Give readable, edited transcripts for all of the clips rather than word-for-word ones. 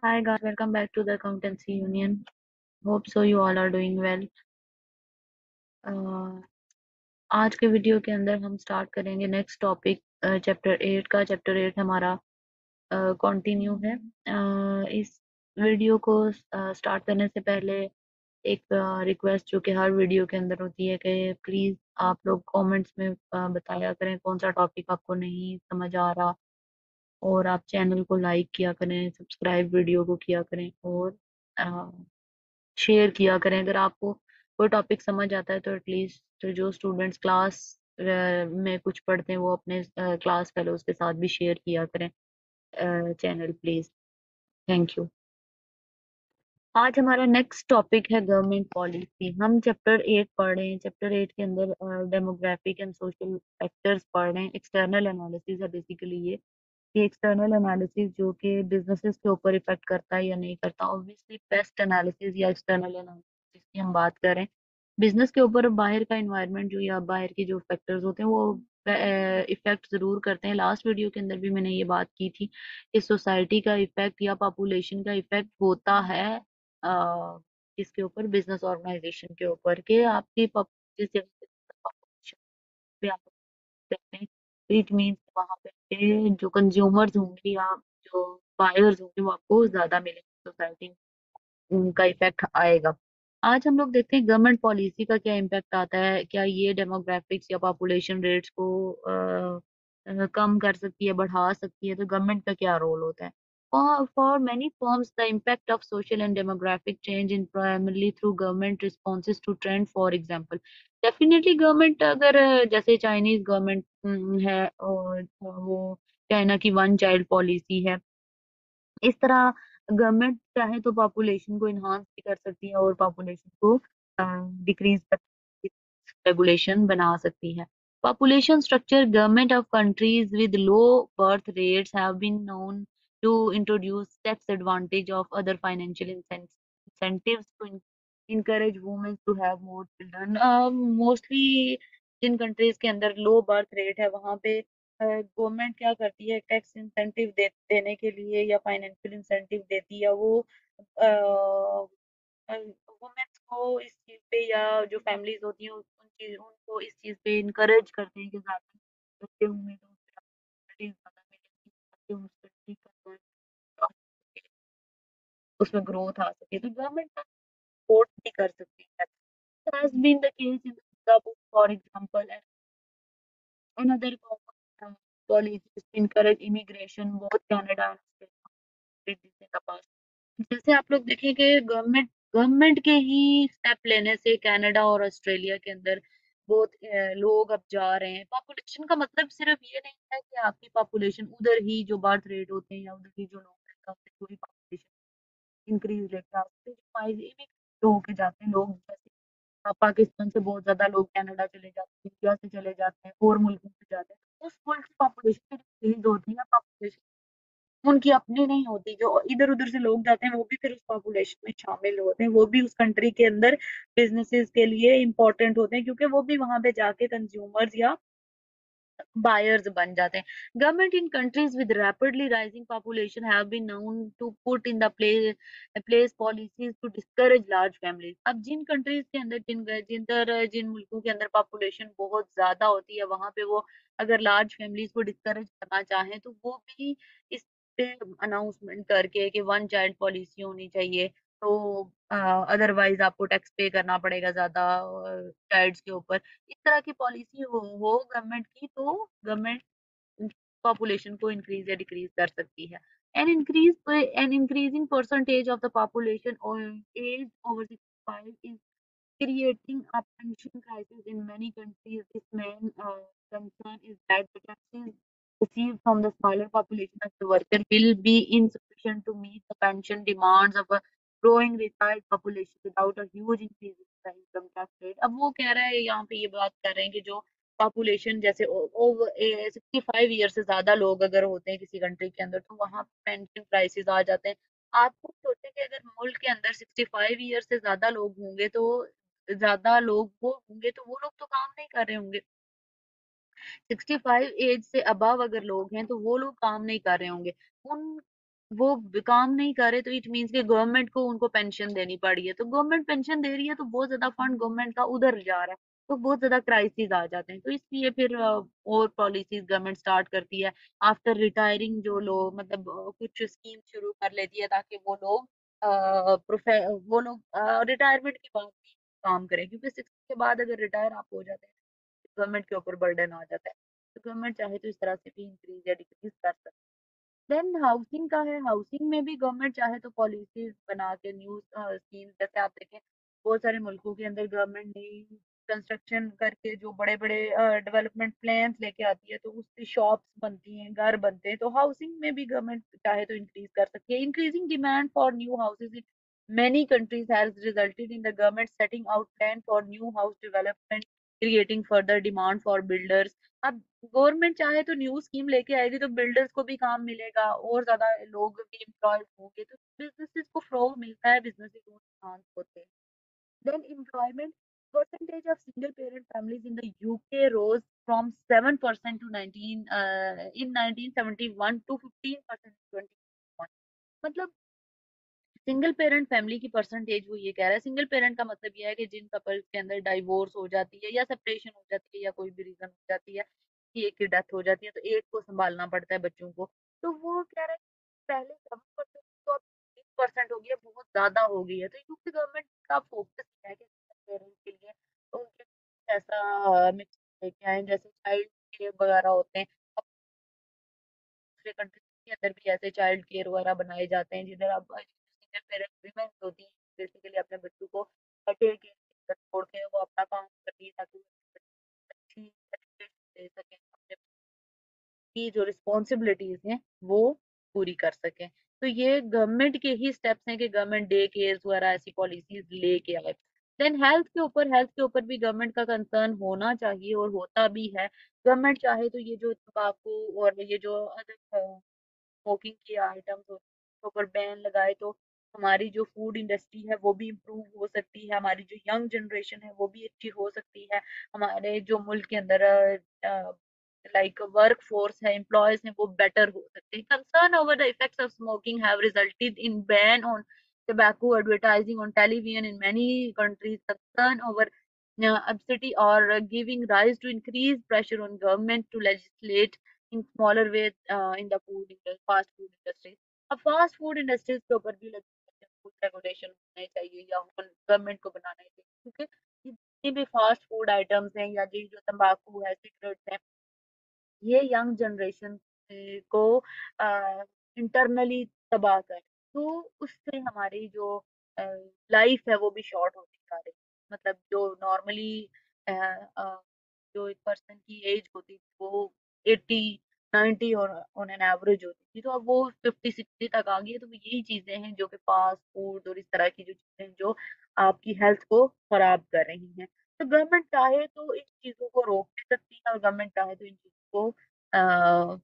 Hi guys, welcome back to the Accountancy Union. Hope so you all are doing well. Uh, आज के video के अंदर हम start करेंगे नेक्स्ट टॉपिक चैप्टर 8 का। चैप्टर 8 हमारा कंटिन्यू है। इस वीडियो को स्टार्ट करने से पहले एक रिक्वेस्ट जो कि हर वीडियो के अंदर होती है कि प्लीज आप लोग कमेंट्स में बताया करें कौन सा टॉपिक आपको नहीं समझ आ रहा, और आप चैनल को लाइक किया करें, सब्सक्राइब वीडियो को किया करें और शेयर किया करें। अगर आपको कोई टॉपिक समझ आता है तो एटलीस्ट तो जो स्टूडेंट्स क्लास में कुछ पढ़ते हैं वो अपने क्लास फेलोज के साथ भी शेयर किया करें चैनल, प्लीज। Thank you. आज हमारा नेक्स्ट टॉपिक है गवर्नमेंट पॉलिसी। हम चैप्टर 8 पढ़ रहे हैं। चैप्टर 8 के अंदर डेमोग्राफिक एंड सोशल फैक्टर्स पढ़ रहे हैं। एक्सटर्नल एनालिसिस है बेसिकली ये एक्सटर्नल एनालिसिस जो कि बिजनेसेस के ऊपर इफेक्ट करता है या नहीं करता। ऑब्वियसली पेस्ट एनालिसिस या एक्सटर्नल एनालिसिस की हम बात करें, बिजनेस के ऊपर बाहर का एनवायरनमेंट जो या बाहर के जो फैक्टर्स होते हैं वो इफेक्ट जरूर करते हैं। लास्ट वीडियो के अंदर भी मैंने ये बात की थी कि सोसाइटी का इफेक्ट या पॉपुलेशन का इफेक्ट होता है इसके ऊपर, बिजनेस ऑर्गेनाइजेशन के ऊपर, कि आपकी जिस जगह पे population पे आप कहते हैं, इट मीन्स वहां पे जो कंज्यूमर्स होंगे या जो बायर्स होंगे वो आपको ज्यादा मिलेंगे, सोसाइटी उनका इफेक्ट आएगा। आज हम लोग देखते हैं गवर्नमेंट पॉलिसी का क्या इम्पैक्ट आता है। क्या ये डेमोग्राफिक्स या पॉपुलेशन रेट्स को कम कर सकती है, बढ़ा सकती है? तो गवर्नमेंट का क्या रोल होता है? For many firms, the impact of social and demographic change in primarily through government responses to trend. For example, definitely government अगर जैसे चाइनीज गवर्नमेंट है और वो चाइना की वन चाइल्ड पॉलिसी है, इस तरह गवर्नमेंट चाहे तो पॉपुलेशन को इन्हांस भी कर सकती है और पॉपुलेशन को डिक्रीज कर, रेगुलेशन बना सकती है। Population structure, government of countries with low birth rates have been known to introduce tax advantage of other financial incentives to encourage women to have more children. Mostly जिन countries के अंदर low birth rate है वहां पे government क्या करती है, tax incentive देने के लिए या फाइनेंशियल इंसेंटिव देती है वो वुमेन्स को इस चीज पे, या जो फैमिलीज होती हैं उनको इस चीज पे इनकरेज करते हैं कि ज्यादा बच्चे होंगे तो उससे अपॉर्चुनिटीज ज्यादा मिलेंगी ताकि उस कंट्री का जो उसमें ग्रोथ आ सके, तो गवर्नमेंट का सपोर्ट भी कर सकती है। has been the case in Singapore, for example, and another common policies to encourage immigration, both Canada and Australia did this in the past. जैसे आप लोग देखें कि गवर्नमेंट गवर्नमेंट के ही स्टेप लेने से कनाडा और ऑस्ट्रेलिया के अंदर बहुत लोग अब जा रहे हैं। पॉपुलेशन का मतलब सिर्फ ये नहीं है कि आपकी पॉपुलेशन उधर ही जो बर्थ रेट होते हैं या उधर ही जो लोग रहते हैं उससे पूरी पॉपुलेशन इंक्रीज लेकर आते हैं। जो माइग्रेट होके जाते हैं लोग, जैसे पाकिस्तान से बहुत ज्यादा लोग कनाडा चले जाते हैं, इंडिया से चले जाते हैं और मुल्कों से जाते हैं, तो उस मुल्क की पॉपुलेशन इंक्रीज होती है। पॉपुलेशन उनकी अपनी नहीं होती, जो इधर उधर से लोग जाते हैं वो भी फिर उस पॉपुलेशन में शामिल होते हैं, वो भी उस कंट्री के अंदर बिजनेसेस के लिए इंपॉर्टेंट होते हैं क्योंकि वो भी वहां पे जाके कंज्यूमर्स या buyers बन जाते हैं। Government in countries with rapidly rising population have been known to put in the place policies to discourage large families. अब जिन कंट्रीज के अंदर जिन मुल्कों के अंदर पॉपुलेशन बहुत ज्यादा होती है वहां पे वो अगर लार्ज फैमिलीज को डिस्करेज करना चाहें तो वो भी इस पे अनाउंसमेंट करके कि वन चाइल्ड पॉलिसी होनी चाहिए, तो अदरवाइज आपको टैक्स पे करना पड़ेगा ज्यादा चाइल्ड्स के ऊपर। इस तरह की पॉलिसी हो गवर्नमेंट की तो गवर्नमेंट पॉपुलेशन को इंक्रीज या डिक्रीज कर सकती है। An increasing percentage of the population age over 65 is creating a pension crisis in many countries. This main concern is that the taxes received from the smaller population of the worker will be insufficient to meet the pension demands of a growing retired population without a huge increase in the income tax rate. अब वो कह रहा है, यहाँ पे ये बात कर रहे हैं कि जो पॉपुलेशन जैसे ओवर 65 ईयर से ज्यादा लोग अगर होते हैं किसी कंट्री के अंदर तो वहां पेंशन क्राइसिस आ जाते हैं। आप खुद सोचें कि अगर मुल्क के अंदर 65 ईयर से ज्यादा लोग होंगे तो ज्यादा लोग वो होंगे तो वो लोग तो काम नहीं कर रहे होंगे। 65 एज से अबव अगर लोग हैं तो वो लोग काम नहीं कर रहे होंगे। उन वो काम नहीं कर रहे, तो इट मीन्स कि गवर्नमेंट को उनको पेंशन देनी पड़ी है, तो गवर्नमेंट पेंशन दे रही है तो बहुत ज्यादा फंड गवर्नमेंट का उधर जा रहा है, तो बहुत ज्यादा क्राइसिस आ जाते हैं, तो इसलिए फिर और पॉलिसीज गवर्नमेंट स्टार्ट करती है। आफ्टर रिटायरिंग जो लोग मतलब कुछ स्कीम शुरू कर लेती है ताकि वो लोग वो लोग रिटायरमेंट के बाद भी काम करें, क्योंकि 60 के बाद अगर रिटायर आप हो जाते हैं गवर्नमेंट के ऊपर बर्डन आ जाता है, तो गवर्नमेंट चाहे तो इस तरह से भी इंक्रीज या डिक्रीज कर सकती है। देन हाउसिंग का है, हाउसिंग में भी गवर्नमेंट चाहे तो पॉलिसीज बना के न्यू स्कीम, जैसे आप देखें बहुत सारे मुल्कों के अंदर गवर्नमेंट नई कंस्ट्रक्शन करके जो बड़े बड़े डेवलपमेंट प्लान्स लेके आती है, तो उससे शॉप्स बनती हैं, घर बनते हैं, तो हाउसिंग में भी गवर्नमेंट चाहे तो इंक्रीज कर सकती है। Increasing demand for new houses in many countries has resulted in the government setting out plan for new house development, creating further demand for builders। अब गवर्नमेंट चाहे तो न्यू स्कीम लेके आएगी तो बिल्डर्स को भी काम मिलेगा और ज्यादा लोग भी एम्प्लॉयड होंगे, तो बिजनेसेस को फ्लो मिलता है, बिजनेसेस एनहांस होते हैं। Then employment, percentage of single parent families in the UK rose from 7% to 19 in 1971 to 15% in 2021। मतलब सिंगल पेरेंट फैमिली की परसेंटेज वो ये कह रहा है, सिंगल पेरेंट का मतलब ये है कि जिन कपल्स के अंदर डाइवोर्स हो जाती है या सेपरेशन हो जाती है या कोई भी रीजन हो जाती है कि एक की डेथ हो जाती है, तो एक को संभालना पड़ता है बच्चों को, तो वो कह रहा है कि पहले 7% तो अब 20% हो गया, बहुत ज्यादा हो गई है, तो यूपी गवर्नमेंट का फोकस है कि पेरेंट्स के लिए तो उनके ऐसा मिक्स लेके आए, जैसे चाइल्ड केयर वगैरह होते हैं। दूसरे कंट्रीज के अंदर भी ऐसे चाइल्ड केयर वगैरह बनाए जाते हैं जिधर अब सिंगल पेरेंट वीमेन होती है बेसिकली अपने बच्चों को टेक केयर छोड़ के वो अपना काम करती है ताकि वो अच्छी एजुकेशन दे सकें, अपने की जो रिस्पॉन्सिबिलिटीज हैं वो पूरी कर सकें। तो ये गवर्नमेंट के ही स्टेप्स हैं कि गवर्नमेंट डे केयर्स वगैरह ऐसी पॉलिसीज लेके आए। देन हेल्थ के ऊपर भी गवर्नमेंट का कंसर्न होना चाहिए और होता भी है। गवर्नमेंट चाहे तो ये जो तंबाकू और ये जो अदर स्मोकिंग की आइटम्स होते हैं उसके ऊपर बैन लगाए तो हमारी जो फूड इंडस्ट्री है वो भी इम्प्रूव हो सकती है, हमारी जो यंग जनरेशन है वो भी अच्छी हो सकती है, हमारे जो मुल्क के अंदर लाइक वर्क फोर्स है, एम्प्लॉयज हैं, वो बेटर हो सकते हैं। Concern over the effects of smoking have resulted in ban on tobacco advertising on television in many countries। Concern over obesity or giving rise to increased pressure on government to legislate in smaller ways in the fast food industry। अब fast food industries के ऊपर भी regulation होने चाहिए या government को बनाना चाहिए, क्योंकि ये जितनी भी फास्ट फूड आइटम्स हैं या ये जो तंबाकू है, सिगरेट्स हैं, ये यंग जनरेशन को इंटरनली तबाह कर, तो उससे हमारी जो लाइफ है वो भी शॉर्ट होती जा रही है। मतलब जो नॉर्मली जो एक पर्सन की एज होती थी वो 80 90 और ऑन एन एवरेज होती थी, तो अब वो 50 60 तक आ गई है, तो वो यही चीजें हैं जो कि फास्ट फूड और इस तरह की जो चीजें हैं जो आपकी हेल्थ को खराब कर रही हैं। तो गवर्नमेंट चाहे तो इन चीजों को रोक भी सकती है और गवर्नमेंट चाहे तो इन चीजों को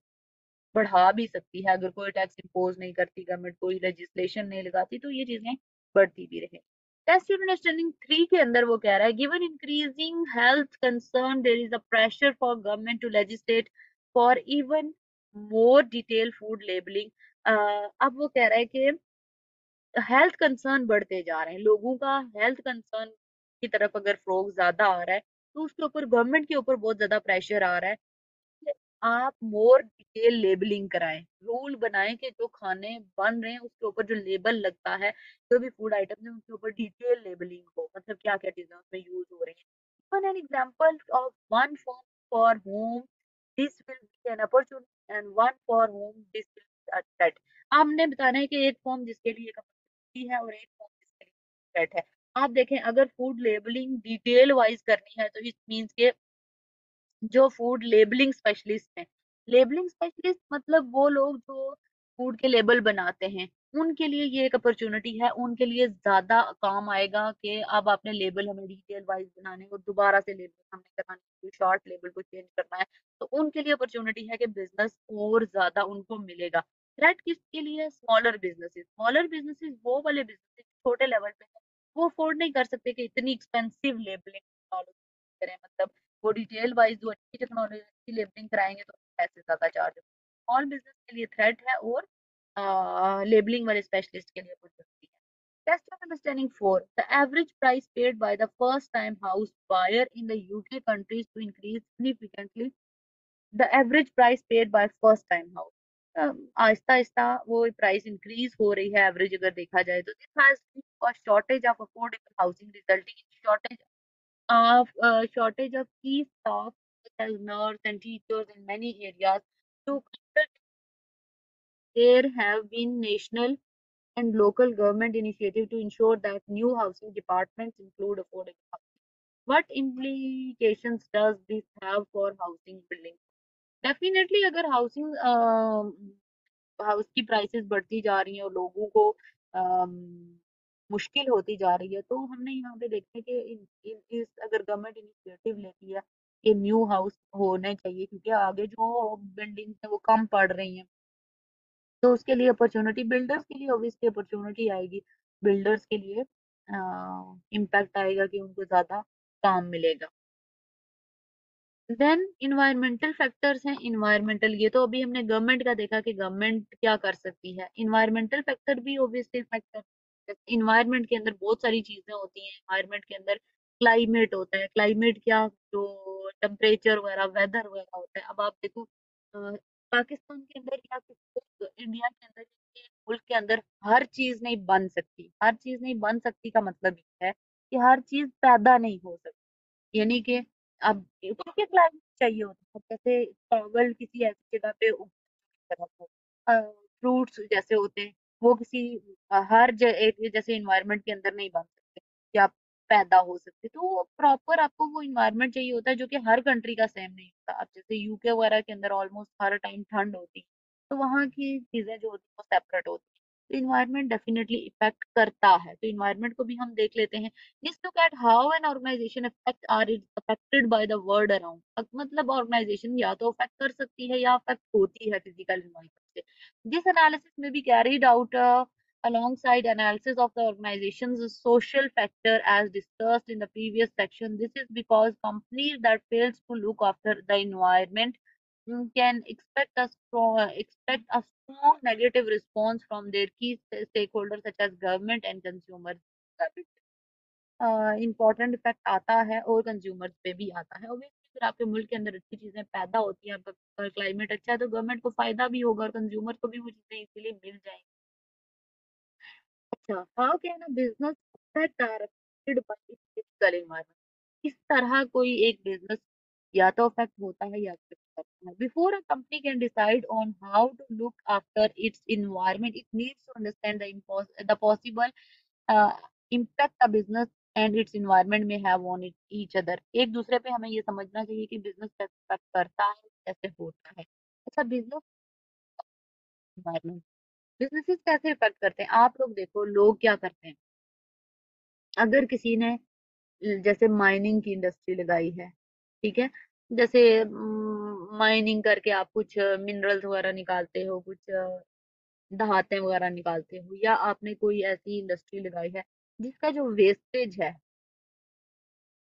बढ़ा भी सकती है। अगर कोई टैक्स इम्पोज नहीं करती गवर्नमेंट, कोई लेजिस्लेशन नहीं लगाती, तो ये चीजें बढ़ती भी रहे। टेस्ट अंडरस्टैंडिंग 3 के अंदर वो कह रहा है given increasing health concern there is a pressure for government to legislate for even more detail food labelling. अब वो कह रहा है कि हेल्थ कंसर्न बढ़ते जा रहे हैं, लोगों का हेल्थ कंसर्न की तरफ अगर फ्लोक ज्यादा आ रहा है तो उसके ऊपर गवर्नमेंट के ऊपर बहुत ज्यादा प्रेशर आ रहा है कि आप मोर डिटेल लेबलिंग कराएं, रूल बनाएं कि जो खाने बन रहे हैं उसके ऊपर जो लेबल लगता है, जो भी फूड आइटम है उसके ऊपर डिटेल लेबलिंग हो, मतलब क्या क्या चीजें उसमें यूज हो रही हैं। One an example of one form for home this will be an opportunity and one for home this will be a threat. हमने बताना है कि एक फॉर्म जिसके लिए एक अपॉर्चुनिटी है और एक फॉर्म जिसके लिए थ्रेट है। आप देखें अगर फूड लेबलिंग डिटेल वाइज करनी है तो इट मीन्स के जो फूड लेबलिंग स्पेशलिस्ट हैं, लेबलिंग स्पेशलिस्ट मतलब वो लोग जो फूड के लेबल बनाते हैं, उनके लिए ये एक अपॉर्चुनिटी है, उनके लिए ज्यादा काम आएगा कि अब आपने लेबल हमें डिटेल वाइज बनाने और दोबारा से लेबल हमने कराने, शॉर्ट लेबल को चेंज करना है, तो उनके लिए अपॉर्चुनिटी है कि बिजनेस और ज्यादा उनको मिलेगा। थ्रेट किसके लिए? स्मॉलर बिजनेसेस वो वाले बिजनेसेस छोटे लेवल पे हैं, वो अफोर्ड नहीं कर सकते कि इतनी एक्सपेंसिव लेबलिंग करें, मतलब वो डिटेल वाइज जो अच्छी टेक्नोलॉजी की लेबलिंग कराएंगे तो पैसे ज्यादा चार्ज होंगे। स्मॉल बिजनेस के लिए थ्रेट है और लेबलिंग वाले स्पेशलिस्ट के लिए कुछ होती है। Test of understanding 4, the average price paid by the first time house buyer in the UK countries to increase significantly the average price paid by first time house. आहिस्ता आहिस्ता वो प्राइस इंक्रीज हो रही है एवरेज अगर देखा जाए तो। This has shortage of affordable housing resulting in shortage of key staff such as nurse and teachers in many areas. To counter, there have been national and local government initiative to ensure that new housing departments include affordable housing. What implications does this have for housing building? Definitely अगर housing house की prices बढ़ती जा रही हैं और लोगों को अम, मुश्किल होती जा रही है, तो हमने यहाँ पे देखा है कि इस अगर गवर्नमेंट इनिशिएटिव लेती है कि न्यू हाउस होने चाहिए, क्योंकि आगे जो बिल्डिंग्स है वो कम पड़ रही हैं, तो उसके लिए अपॉर्चुनिटी बिल्डर्स के लिए ऑब्वियसली अपॉर्चुनिटी आएगी। बिल्डर्स के लिए इम्पैक्ट आएगा कि उनको ज्यादा काम मिलेगा। देन इन्वायरमेंटल फैक्टर्स हैं। इन्वायरमेंटल, ये तो अभी हमने गवर्नमेंट का देखा कि गवर्नमेंट क्या कर सकती है। इन्वायरमेंटल फैक्टर भी ऑब्वियसली फैक्टर, इन्वायरमेंट के अंदर बहुत सारी चीजें होती हैं। इन्वायरमेंट के अंदर क्लाइमेट होता है। क्लाइमेट क्या, जो टेम्परेचर वगैरह वेदर वगैरह होता है। अब आप देखो पाकिस्तान के अंदर या इंडिया के अंदर, मुल्क के अंदर हर चीज नहीं बन सकती। हर चीज नहीं बन सकती का मतलब ये है कि हर चीज पैदा नहीं हो सकती। यानी कि अब क्योंकि क्लाइमेट चाहिए होता है। जैसे चावल किसी ऐसी जगह पे फ्रूट्स जैसे होते हैं, वो किसी एक जैसे इन्वायरमेंट के अंदर नहीं बन सकते या पैदा हो सकते। तो प्रॉपर आपको वो इन्वायरमेंट चाहिए होता है जो कि हर कंट्री का सेम नहीं होता। अब जैसे यूके वगैरह के अंदर ऑलमोस्ट हर टाइम ठंड होती है, तो वहाँ की चीजें जो होती है वो सेपरेट होती है। तो इन्वायरमेंट डेफिनेटली इफेक्ट करता है, तो इन्वायरमेंट को भी हम देख लेते हैं। Let's look at how an organization affect are it affected by the world around। मतलब ऑर्गेनाइजेशन या तो अफेक्ट कर सकती है या अफेक्ट होती है फिजिकल इन्वायरमेंट से। This analysis may be carried out alongside analysis of the organization's social factor as discussed in the previous section. This is because companies that fails to look after the environment can expect a strong negative response from their key stakeholders such as government and consumers। Important effect आता है और consumers पे भी आता है। Obviously अगर आपके मुल्क के अंदर अच्छी चीजें पैदा होती हैं, आपका क्लाइमेट अच्छा है, तो गवर्नमेंट को फायदा भी होगा और कंज्यूमर को भी वो चीजें इजीली मिल जाएंगी। अच्छा, how can a business affect our affected by it's physical environment? किस तरह कोई एक बिजनेस या तो अफेक्ट होता है या अफेक्ट करता है। Before a company can decide on how to look after its environment, it needs to understand the possible impact a business and its environment may have on each other. एक दूसरे पे हमें ये समझना चाहिए कि बिजनेस कैसे इफेक्ट करता है, कैसे होता है। अच्छा, बिजनेस इन्वायरमेंट, बिजनेसेस कैसे इफेक्ट करते हैं। आप लोग देखो, लोग क्या करते हैं। अगर किसी ने जैसे माइनिंग की इंडस्ट्री लगाई है, ठीक है, जैसे माइनिंग करके आप कुछ मिनरल्स वगैरह निकालते हो, कुछ दहातें वगैरह निकालते हो, या आपने कोई ऐसी इंडस्ट्री लगाई है जिसका जो वेस्टेज है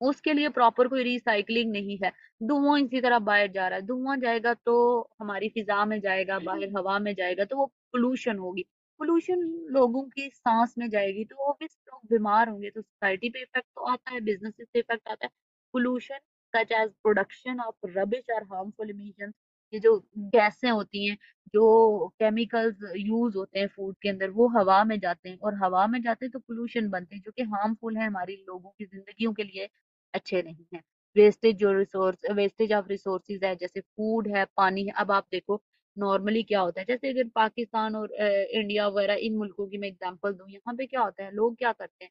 उसके लिए प्रॉपर कोई रिसाइकलिंग नहीं है, धुआं इसी तरह बाहर जा रहा है। धुआं जाएगा तो हमारी फिजा में जाएगा, बाहर हवा में जाएगा, तो वो पोल्यूशन होगी। पोल्यूशन लोगों की सांस में जाएगी तो ऑब्वियस लोग बीमार होंगे। तो सोसाइटी पे इफेक्ट तो आता है, बिजनेस पे इफेक्ट आता है। Pollution such as production of rubbish और हार्मफुल इमिशन, ये जो गैसें होती हैं, जो केमिकल्स यूज होते हैं फूड के अंदर, वो हवा में जाते हैं, और हवा में जाते हैं तो पोल्यूशन बनते हैं जो कि हार्मफुल है हमारी लोगों की जिंदगियों के लिए, अच्छे नहीं हैं। वेस्टेज ऑफ रिसोर्सेज है, जैसे फूड है, पानी है। अब आप देखो नॉर्मली क्या होता है, जैसे अगर पाकिस्तान और इंडिया वगैरह इन मुल्कों की मैं एग्जांपल दूं, यहाँ पे क्या होता है, लोग क्या करते हैं,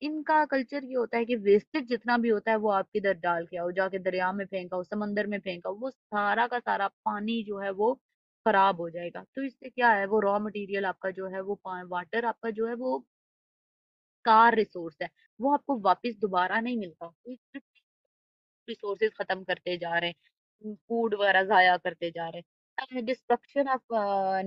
इनका कल्चर ये होता है कि वेस्टेज जितना भी होता है वो आप किधर डाल के आओ, जाके दरिया में फेंका हो, समंदर में फेंका हो, वो सारा का सारा पानी जो है वो खराब हो जाएगा। तो इससे क्या है, वो रॉ मटेरियल आपका जो है वो वाटर आपका जो है वो कार रिसोर्स है, वो आपको वापस दोबारा नहीं मिलता। तो रिसोर्सेज खत्म करते जा रहे हैं, फूड वगैरह जाया करते जा रहे हैं। Destruction of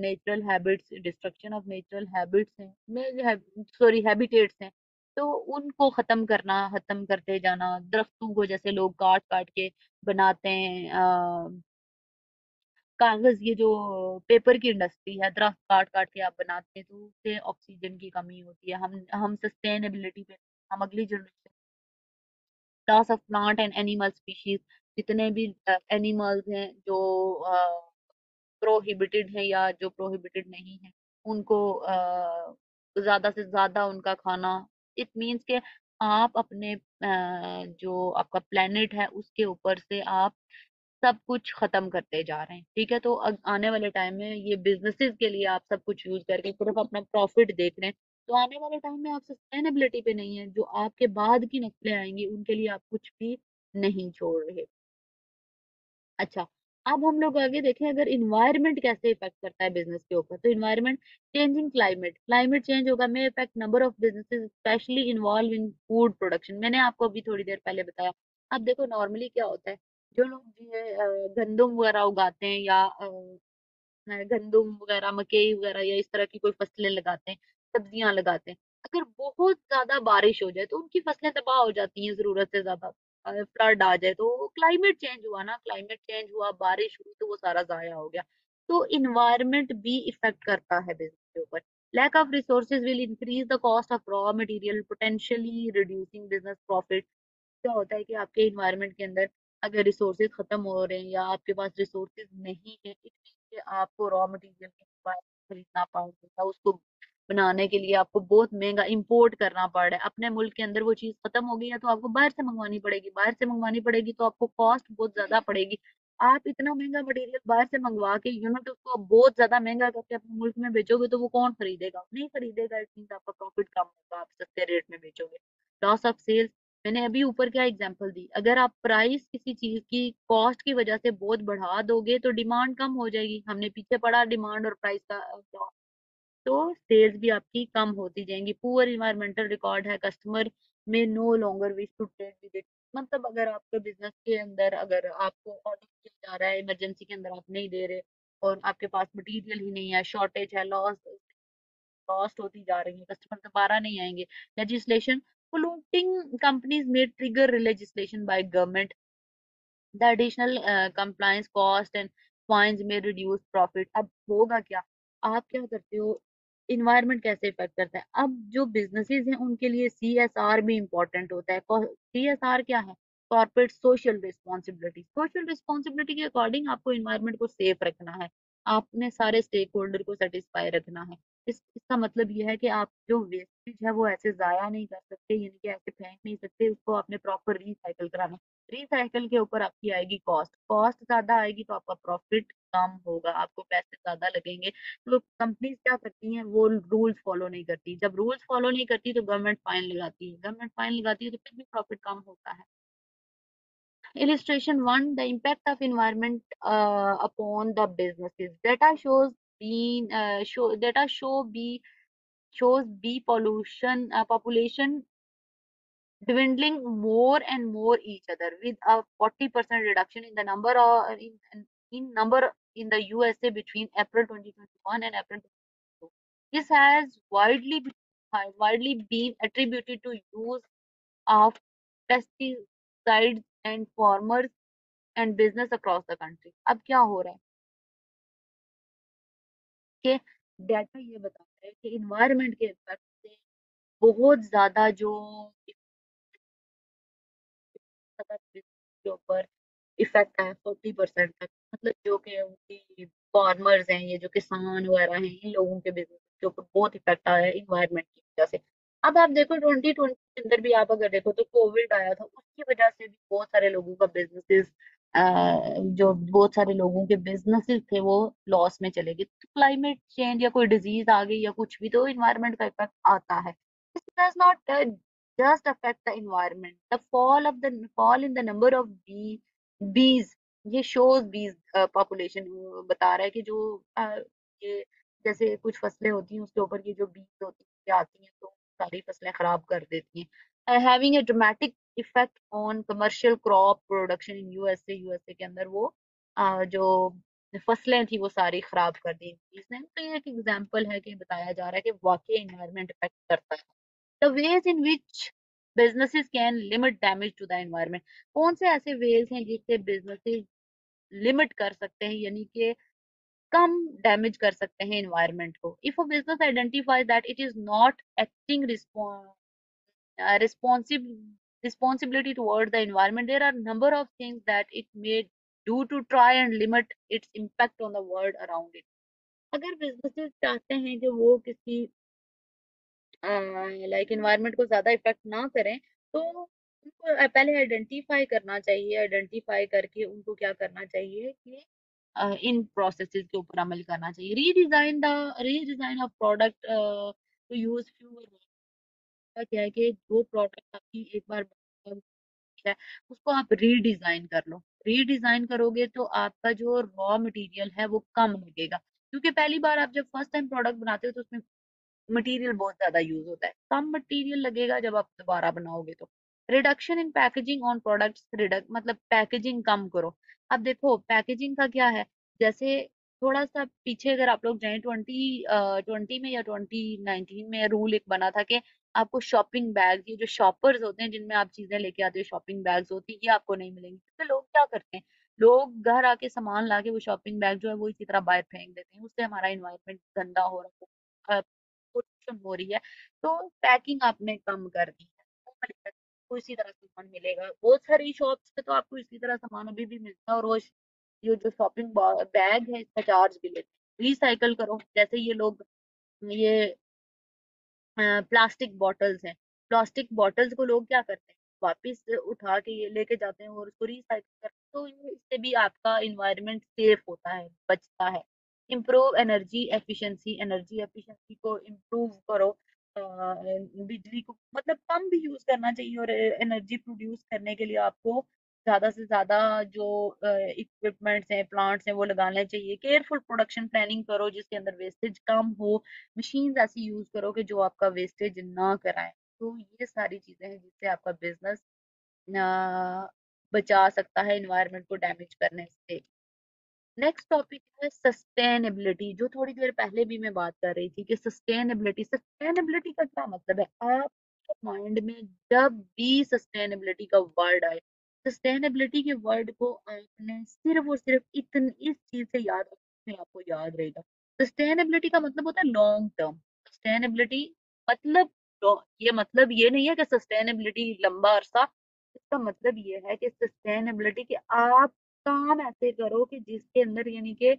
natural habits, destruction of natural habits हैं, सॉरी हैबिटेट्स हैं, तो उनको खत्म करते जाना। दरख्तों को जैसे लोग काट काट के बनाते हैं, कागज, ये जो पेपर की इंडस्ट्री है, दरख्त काट काट के आप बनाते हैं तो उससे ऑक्सीजन की कमी होती है। हम सस्टेनेबिलिटी पे, हम अगली generation, loss of plant and animal species, जितने भी एनिमल्स हैं जो प्रोहिबिटेड है या जो प्रोहिबिटेड नहीं है, उनको ज्यादा से ज्यादा उनका खाना। इट मीन्स के आप अपने जो आपका प्लेनेट है उसके ऊपर से आप सब कुछ खत्म करते जा रहे हैं। ठीक है, तो आने वाले टाइम में ये बिजनेसेस के लिए आप सब कुछ यूज करके सिर्फ अपना प्रॉफिट देख रहे हैं, तो आने वाले टाइम में आप सस्टेनेबिलिटी पे नहीं है, जो आपके बाद की नस्लें आएंगी उनके लिए आप कुछ भी नहीं छोड़ रहे। अच्छा, अब हम लोग आगे देखें अगर इन्वायरमेंट कैसे इफेक्ट करता है बिजनेस के ऊपर, तो environment, changing climate, climate change होगा मे effect number of businesses specially involve in food production. मैंने आपको अभी थोड़ी देर पहले बताया। अब देखो नॉर्मली क्या होता है, जो लोग ये गंदम वगैरह उगाते हैं या गंदम वगैरह, मकई वगैरह या इस तरह की कोई फसलें लगाते हैं, सब्जियां लगाते हैं, अगर बहुत ज्यादा बारिश हो जाए तो उनकी फसलें तबाह हो जाती हैं, जरूरत से ज्यादा फ्लड आ जाए तो क्लाइमेट चेंज हुआ ना, क्लाइमेट चेंज हुआ, बारिश हुई तो वो सारा जाया हो गया। तो इन्वायरमेंट भी इफेक्ट करता है बिजनेस के ऊपर। Lack of resources will increase the cost of raw material potentially reducing business profit. क्या होता है कि आपके इन्वायरमेंट के अंदर अगर रिसोर्सेज खत्म हो रहे हैं या आपके पास रिसोर्सेज नहीं है, इसलिए आपको रॉ मटेरियल खरीदना पड़ रहा है, उसको बनाने के लिए आपको बहुत महंगा इंपोर्ट करना पड़ रहा है। अपने मुल्क के अंदर वो चीज खत्म हो गई है तो आपको बाहर से मंगवानी पड़ेगी, बाहर से मंगवानी पड़ेगी तो आपको कॉस्ट बहुत ज्यादा पड़ेगी। आप इतना महंगा मटेरियल बाहर से मंगवा के यूनिट उसको आप बहुत ज्यादा महंगा करके अपने मुल्क में बेचोगे तो वो कौन खरीदेगा? नहीं खरीदेगा। इट मीन्स आपका प्रॉफिट कम होगा, आप सस्ते रेट में बेचोगे। लॉस ऑफ सेल्स, मैंने अभी ऊपर क्या एग्जांपल दी, अगर आप प्राइस किसी चीज की कॉस्ट की वजह से बहुत बढ़ा दोगे तो डिमांड कम हो जाएगी। हमने पीछे पढ़ा डिमांड और प्राइस का तो सेल्स भी आपकी कम होती जाएंगी। पुअर इन्वायरमेंटल रिकॉर्ड है, customer may no longer wish to trade with it. मतलब अगर आपके बिजनेस के अंदर अगर आपको ऑर्डर किया जा रहा है, इमरजेंसी के अंदर आप नहीं दे रहे और आपके पास मटेरियल ही नहीं है, शॉर्टेज है, लॉस कॉस्ट होती जा रही है, कस्टमर दोबारा नहीं आएंगे। Legislation, polluting companies may trigger legislation by government, the additional compliance cost and fines may reduce profit. अब होगा क्या, आप क्या करते हो, इन्वायरमेंट कैसे इफेक्ट करता है। अब जो बिजनेसेस हैं उनके लिए CSR भी इम्पोर्टेंट होता है। CSR क्या है? Corporate social responsibility. Social responsibility के अकॉर्डिंग आपको इन्वायरमेंट को सेफ रखना है, आपने सारे स्टेक होल्डर को सेटिस्फाई रखना है। इसका मतलब यह है कि आप जो वेस्टेज है वो ऐसे जाया नहीं कर सकते, यानी कि ऐसे फेंक नहीं सकते, उसको आपने प्रॉपर रिसाइकल कराना है। रिसाइकल के ऊपर आपकी आएगी कॉस्ट, कॉस्ट ज्यादा आएगी तो आपका प्रॉफिट कम होगा, आपको पैसे ज्यादा लगेंगे। तो कंपनीज क्या करती हैं, वो रूल्स फॉलो नहीं करती। जब रूल्स फॉलो नहीं करती तो गवर्नमेंट फाइन लगाती है, गवर्नमेंट फाइन लगाती है तो फिर भी प्रॉफिट कम होता है। Illustration 1, the impact of environment upon the businesses. Data shows bee pollution population dwindling more and more each other, with a 40% reduction in the in number in the USA between April 2021 and April 2022. This has widely been attributed to use of pesticides and farmers and business across the country. अब क्या हो रहा है कि data ये बताता है कि इन्वायरमेंट के इफेक्ट से बहुत ज्यादा जो के ऊपर इफेक्ट है 40% तक। मतलब जो कि उनकी फार्मर्स हैं, ये जो किसान वगैरह हैं, इन लोगों के बिजनेस के ऊपर बहुत इफेक्ट आया है इन्वायरमेंट की वजह से। अब आप देखो 2020 के अंदर भी आप अगर देखो तो कोविड आया था, उसकी वजह से भी बहुत सारे लोगों का बिजनेसेस, जो बहुत सारे लोगों के बिजनेसेस थे वो लॉस में चले गए। तो क्लाइमेट चेंज या कोई डिजीज आ गई या कुछ भी तो इन्वायरमेंट का इफेक्ट आता है। This does not just affect the environment. The fall in the number of bees, ये shows bees population बता रहा है कि जो ये जैसे कुछ फसलें होती हैं उसके ऊपर ये जो बीज होती हैं ये आती हैं तो सारी फसलें खराब कर देती हैं। Having a dramatic effect on commercial crop production in USA, USA के अंदर वो जो फसलें थी वो सारी खराब कर दी इसने। तो ये एक एग्जाम्पल है कि बताया जा रहा है कि वाकई इन्वायरमेंट इफेक्ट करता है। The ways in which businesses can limit damage to the environment, कौन से ऐसे वेज हैं जिससे बिजनेसेस लिमिट कर सकते हैं, यानी कि कम डैमेज कर सकते हैं इन्वायरमेंट को। If a business identifies that it is not acting responsive responsibility toward the environment, there are number of things that it may do to try and limit its impact on the world around it. अगर businesses चाहते हैं कि वो किसी like environment को ज्यादा effect ना करें, तो उनको पहले आइडेंटिफाई करना चाहिए। आइडेंटिफाई करके उनको क्या करना चाहिए कि इन प्रोसेसेस के ऊपर अमल करना चाहिए। Redesign of product to use fewer. क्या है कि जो प्रोडक्ट आपकी एक बार है, उसको आप रीडिजाइन कर लो। रीडिजाइन करोगे तो आपका जो रॉ मटेरियल है वो कम लगेगा, क्योंकि पहली बार आप जब फर्स्ट टाइम प्रोडक्ट बनाते हो तो उसमें मटेरियल बहुत ज्यादा यूज होता है, कम मटेरियल लगेगा जब आप दोबारा बनाओगे तो। Reduction in packaging on products, redact मतलब पैकेजिंग कम करो। अब देखो पैकेजिंग का क्या है, जैसे थोड़ा सा पीछे अगर आप लोग जाएं 2020 में या 2019 में रूल एक बना था कि आपको शॉपिंग बैग, ये जो शॉपर्स होते हैं जिनमें आप चीजें लेके आते हो, शॉपिंग बैग्स होती है, ये आपको नहीं मिलेंगे। तो लोग क्या करते हैं, लोग घर आके सामान लाके वो शॉपिंग बैग जो है वो इसी तरह बाहर फेंक देते हैं, उससे हमारा इन्वायरमेंट गंदा हो रहा है, पोल्यूशन हो रही है। तो पैकिंग आपने कम कर दी है, तो आपको इसी तरह सामान मिलेगा। बहुत सारी शॉप्स पे तो आपको इसी तरह सामान अभी भी मिलता है, और वो ये जो शॉपिंग बैग है इसका चार्ज भी लेते हैं। रिसाइकल करो, जैसे ये लोग ये प्लास्टिक बॉटल्स हैं, प्लास्टिक बॉटल्स को लोग क्या करते हैं, वापस उठा के ये लेके जाते हैं और उसको रिसाइकल करते हैं, तो ये इससे भी आपका इन्वायरमेंट सेफ होता है, बचता है। इम्प्रूव एनर्जी एफिशिएंसी को इम्प्रूव करो। बिजली को मतलब कम भी यूज करना चाहिए, और एनर्जी प्रोड्यूस करने के लिए आपको ज्यादा से ज्यादा जो इक्विपमेंट्स हैं, प्लांट्स हैं, वो लगाने चाहिए। केयरफुल प्रोडक्शन प्लानिंग करो जिसके अंदर वेस्टेज कम हो। मशीन्स ऐसी यूज करो कि जो आपका वेस्टेज ना कराएं। तो ये सारी चीजें हैं जिससे आपका बिजनेस बचा सकता है इन्वायरमेंट को डैमेज करने से। नेक्स्ट टॉपिक है सस्टेनेबिलिटी, जो थोड़ी देर पहले भी मैं बात कर रही थी कि सस्टेनेबिलिटी का क्या मतलब है। आपके माइंड में जब भी सस्टेनेबिलिटी का वर्ड आए, सस्टेनेबिलिटी के वर्ड को आपने सिर्फ और सिर्फ इतनी इस चीज से याद रखना, आपको याद रहेगा। सस्टेनेबिलिटी का मतलब होता है लॉन्ग टर्म। सस्टेनेबिलिटी मतलब ये मतलब ये नहीं है कि सस्टेनेबिलिटी लंबा अरसा, इसका मतलब ये है कि सस्टेनेबिलिटी के आप काम ऐसे करो कि जिसके अंदर यानी कि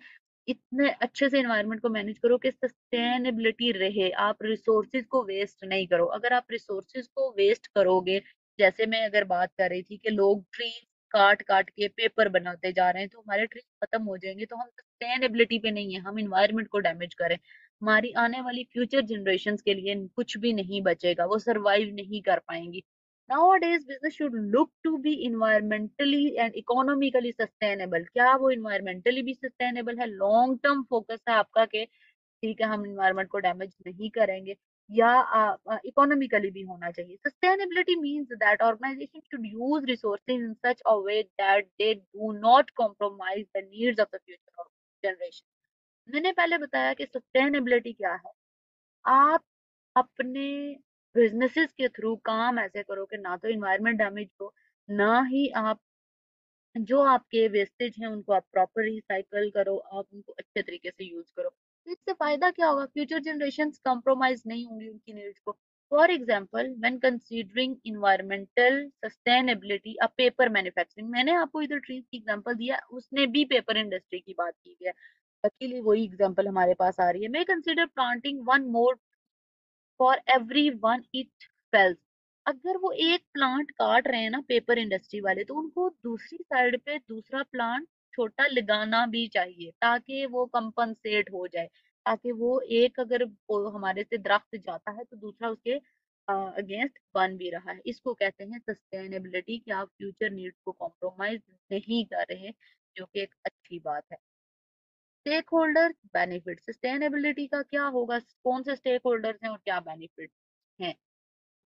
इतने अच्छे से एनवायरनमेंट को मैनेज करो कि सस्टेनेबिलिटी रहे। आप रिसोर्सेज को वेस्ट नहीं करो। अगर आप रिसोर्सेज को वेस्ट करोगे, जैसे मैं अगर बात कर रही थी कि लोग ट्री काट काट के पेपर बनाते जा रहे हैं, तो हमारे ट्री खत्म हो जाएंगे, तो हम सस्टेनेबिलिटी पे नहीं है, हम इन्वायरमेंट को डैमेज करें। हमारी आने वाली फ्यूचर जनरेशन के लिए कुछ भी नहीं बचेगा, वो सरवाइव नहीं कर पाएंगी। Nowadays, business should look to be environmentally and economically sustainable। क्या वो environmentally भी sustainable है, लॉन्ग टर्म फोकस है आपका कि ठीक है हम इन्वायरमेंट को डैमेज नहीं करेंगे, या इकोनॉमिकली भी होना चाहिए। Sustainability means that organisation should use resources in such a way that they do not compromise the needs of the future generation. मैंने पहले बताया कि सस्टेनेबिलिटी क्या है। आप अपने बिजनेसेस के थ्रू काम ऐसे करो कि ना तो इन्वायरमेंट डैमेज हो, ना ही आप जो आपके वेस्टेज हैं उनको आप प्रॉपर रिसाइकल करो, आप उनको अच्छे तरीके से यूज करो। तो इससे फायदा क्या होगा, फ्यूचर जनरेशन कंप्रोमाइज नहीं होंगी उनकी नीड्स को। For example when considering environmental sustainability a paper manufacturing, मैंने आपको इधर ट्रीज की एग्जांपल दिया, उसने भी पेपर इंडस्ट्री की बात की है, लकीली वही एग्जांपल हमारे पास आ रही है। मैं consider planting one more for every one it fails. अगर वो एक प्लांट काट रहे हैं ना पेपर इंडस्ट्री वाले, तो उनको दूसरी साइड पे दूसरा प्लांट छोटा लगाना भी चाहिए, ताकि वो कंपनसेट हो जाए, ताकि वो एक अगर वो हमारे से दरख्त जाता है तो दूसरा उसके अगेंस्ट बन भी रहा है। इसको कहते हैं सस्टेनेबिलिटी, कि आप फ्यूचर नीड्स को कॉम्प्रोमाइज नहीं कर रहे, जो कि एक अच्छी बात है। स्टेक होल्डर बेनिफिट, सस्टेनेबिलिटी का क्या होगा, कौन से स्टेक होल्डर्स हैं और क्या बेनिफिट हैं।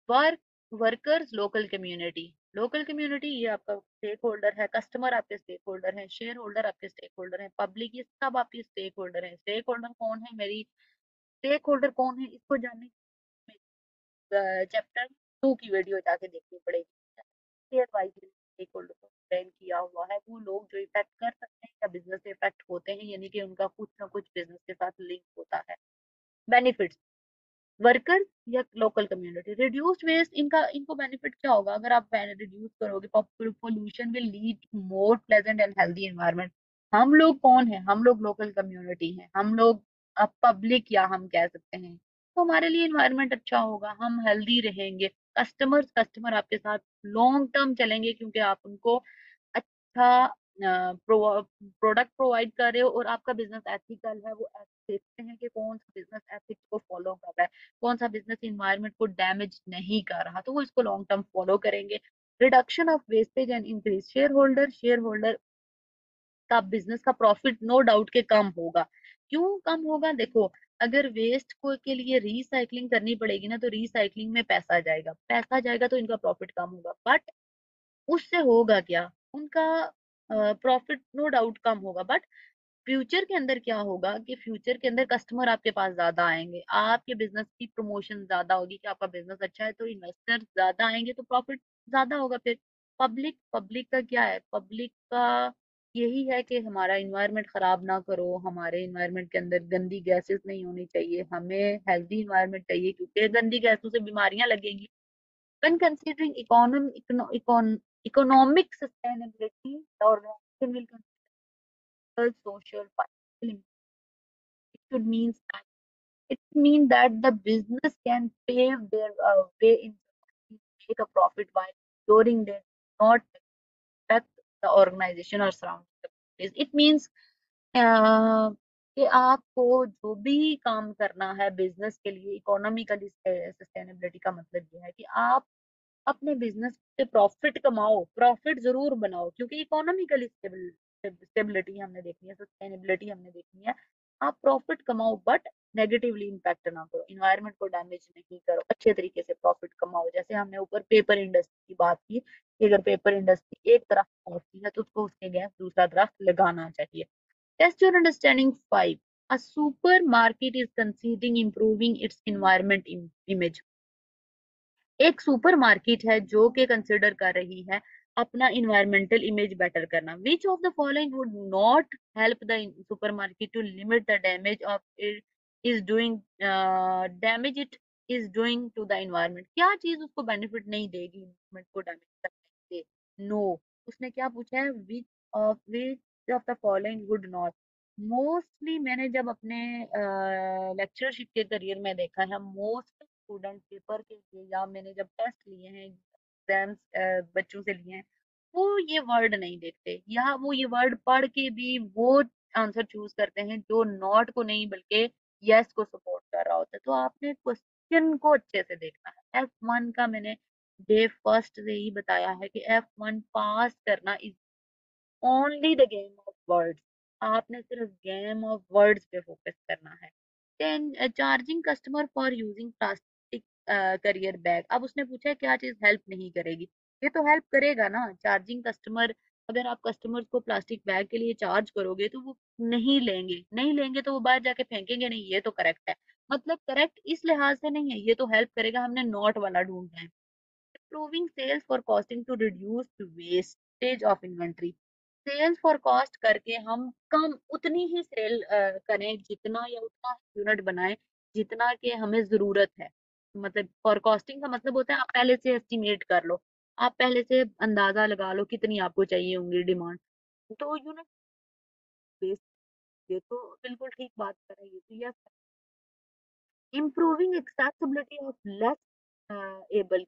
वर्क वर्कर्स, लोकल कम्युनिटी ये आपका स्टेक होल्डर है। कस्टमर आपके स्टेक होल्डर हैं, शेयर होल्डर आपके स्टेक होल्डर हैं, पब्लिक, ये सब आपके स्टेक होल्डर हैं। स्टेक होल्डर कौन है, मेरी स्टेक होल्डर कौन है इसको जानने चैप्टर 2 की वीडियो जाके देखनी पड़ेगी। Share wise stakeholder ban किया हुआ है, वो लोग जो इफेक्ट कर सकते हैं या बिजनेस से इफेक्ट होते हैं, यानी कि उनका कुछ ना कुछ बिजनेस के साथ लिंक होता है। बेनिफिट्स, वर्कर या लोकल कम्युनिटी, रिड्यूस्ड वेस्ट, इनका इनको बेनिफिट क्या होगा अगर आप रिड्यूस करोगे? Pollution will lead more pleasant and healthy environment. हम लोग कौन है? हम लोग लोकल कम्युनिटी हैं, हम लोग अब पब्लिक या हम कह सकते हैं, तो हमारे लिए एनवायरनमेंट अच्छा होगा, हम हेल्दी रहेंगे। कस्टमर आपके साथ लॉन्ग टर्म चलेंगे क्योंकि आप उनको अच्छा प्रोडक्ट प्रोवाइड कर रहे हो और आपका बिजनेस एथिकल है। वो देखते हैं कि कौन सा बिजनेस एथिक्स को फॉलो कर रहा है, कौन सा बिजनेस इन्वायरमेंट को डैमेज नहीं कर रहा, तो वो इसको लॉन्ग टर्म फॉलो करेंगे। Reduction of wastage and increase share holder का बिजनेस का प्रॉफिट नो डाउट के कम होगा। क्यों कम होगा? देखो, अगर वेस्ट को के लिए रिसाइकलिंग करनी पड़ेगी ना, तो रिसाइकलिंग में पैसा जाएगा तो इनका प्रॉफिट कम होगा। बट उससे होगा क्या? उनका प्रॉफिट नो डाउट कम होगा, बट फ्यूचर के अंदर क्या होगा कि फ्यूचर के अंदर कस्टमर आपके पास ज्यादा आएंगे, आपके बिजनेस की प्रमोशन ज्यादा होगी कि आपका बिजनेस अच्छा है, तो इन्वेस्टर ज्यादा आएंगे तो प्रॉफिट ज्यादा होगा। फिर पब्लिक का क्या है? पब्लिक का यही है कि हमारा इन्वायरमेंट खराब ना करो, हमारे इन्वायरमेंट के अंदर गंदी गैसेस नहीं होनी चाहिए, हमें हेल्दी इन्वायरमेंट चाहिए क्योंकि गंदी गैसों से बीमारियां लगेंगी। When considering economic sustainability, the organization will consider social, financial impact. It should mean that it mean that the business can pave their way in society, make a profit while ensuring they do not affect the organization or surrounding communities. It means कि आपको जो भी काम करना है business के लिए, economically sustainability का मतलब ये है कि आप अपने बिजनेस से प्रॉफिट कमाओ, प्रॉफिट जरूर बनाओ, क्योंकि इकोनॉमिकली स्टेबिलिटी हमने देखनी है, सस्टेनेबिलिटी हमने देखनी है। आप प्रॉफिट कमाओ बट नेगेटिवली इम्पैक्ट ना करो, इन्वायरमेंट को डैमेज नहीं करो, अच्छे तरीके से प्रॉफिट कमाओ। जैसे हमने ऊपर पेपर इंडस्ट्री की बात की कि अगर पेपर इंडस्ट्री एक तरफ पहुंचती है तो उसको उसके गैस दूसरा तरफ लगाना चाहिए। Test your understanding 5, a supermarket is considering improving its environment image। एक सुपरमार्केट है जो कि कंसिडर कर रही है अपना इन्वायरमेंटल इमेज बेटर करना। Which of the following would not help the supermarket to limit the damage of it is doing damage it is doing to the environment? क्या चीज उसको बेनिफिट नहीं देगी इन्वायरमेंट को डैमेज करने से? नो। उसने क्या पूछा है? विच of the following would not. Mostly मैंने जब अपने लेक्चरशिप के करियर में देखा है, मोस्ट स्टूडेंट पेपर के लिए या मैंने जब टेस्ट लिए हैं, एग्जाम्स बच्चों से लिए हैं, वो ये वर्ड नहीं देखते, या वो ये वर्ड पढ़ के भी वो आंसर चूज करते हैं जो नॉट को नहीं बल्कि यस को सपोर्ट कर रहा होता है। तो आपने क्वेश्चन को अच्छे से देखना है। F1 का मैंने डे फर्स्ट से ही बताया है कि F1 पास करना is only the game of words. आपने सिर्फ गेम ऑफ वर्ड्स पे फोकस करना है। Then charging customer for using plastic carrier bag. अब उसने पूछा है क्या चीज हेल्प नहीं करेगी? ये तो हेल्प करेगा ना, चार्जिंग कस्टमर। अगर आप कस्टमर्स को प्लास्टिक बैग के लिए चार्ज करोगे तो वो नहीं लेंगे तो वो बाहर जाके फेंकेंगे नहीं, ये तो करेक्ट है। मतलब करेक्ट इस लिहाज से नहीं है, ये तो हेल्प करेगा, हमने नॉट वाला ढूंढना है। improving sales for costing to reduce wastage of inventory। Sales for cost करके हम कम उतनी ही सेल करें जितना या उतना यूनिट बनाएं जितना कि हमें जरूरत है। मतलब फॉर कॉस्टिंग का मतलब होता है आप पहले से एस्टिमेट कर लो, आप पहले से अंदाजा लगा लो कितनी आपको चाहिए होंगी डिमांड, तो यूनिट बेस। ये तो बिल्कुल ठीक बात कर रही है। तो yes, improving accessibility of less able,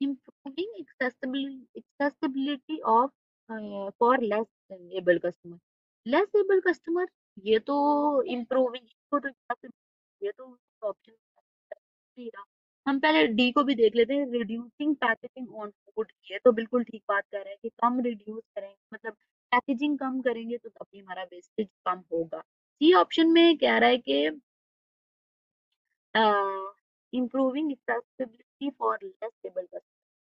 improving accessibility of for less able customer। less able customer, ये तो improving, इसको तो ये तो ऑप्शन ही रहा। हम पहले डी को भी देख लेते हैं, रिड्यूसिंग पैकेजिंग ऑन फूड। ये तो बिल्कुल ठीक बात कर रहे हैं कि कम रिड्यूस करेंगे, मतलब पैकेजिंग कम करेंगे तो तभी हमारा वेस्टेज कम होगा। सी ऑप्शन में कह रहा है कि improving accessibility for less able customer.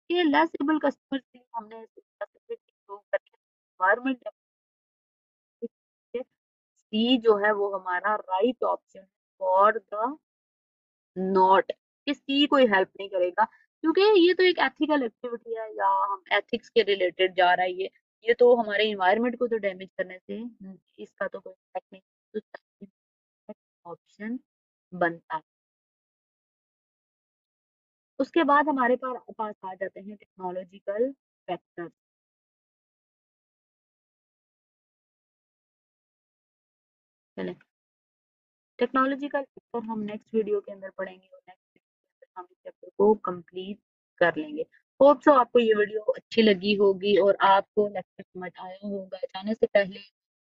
ये लेस एबल कस्टमर के लिए हमने एक्सेसिबिलिटी इम्प्रूव करके एनवायरमेंट। सी जो है वो हमारा right option for the not, कि सी कोई हेल्प नहीं करेगा। क्योंकि ये तो एक एथिकल एक्टिविटी है, या हम एथिक्स के रिलेटेड जा रहा है ये तो हमारे इन्वायरमेंट को तो डैमेज करने से इसका तो कोई फर्क नहीं, तो ऑप्शन बनता है। उसके बाद हमारे पास आ जाते हैं टेक्नोलॉजिकल फैक्टर। चले, टेक्नोलॉजिकल फैक्टर हम नेक्स्ट वीडियो के अंदर पढ़ेंगे, और नेक्स्ट वीडियो के अंदर हम इस चैप्टर को कंप्लीट कर लेंगे। होप सो आपको ये वीडियो अच्छी लगी होगी और आपको लेक्चर समझ आया होगा। जाने से पहले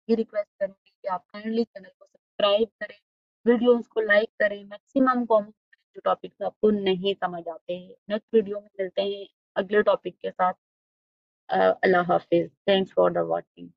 ये रिक्वेस्ट करूंगी कि आप काइंडली चैनल को सब्सक्राइब करें, वीडियोस को लाइक करें, मैक्सिमम कमेंट करें जो टॉपिक्स आपको नहीं समझ आते हैं। नेक्स्ट वीडियो में मिलते हैं अगले टॉपिक के साथ। अल्लाह हाफिज, थैंक्स फॉर द वॉचिंग।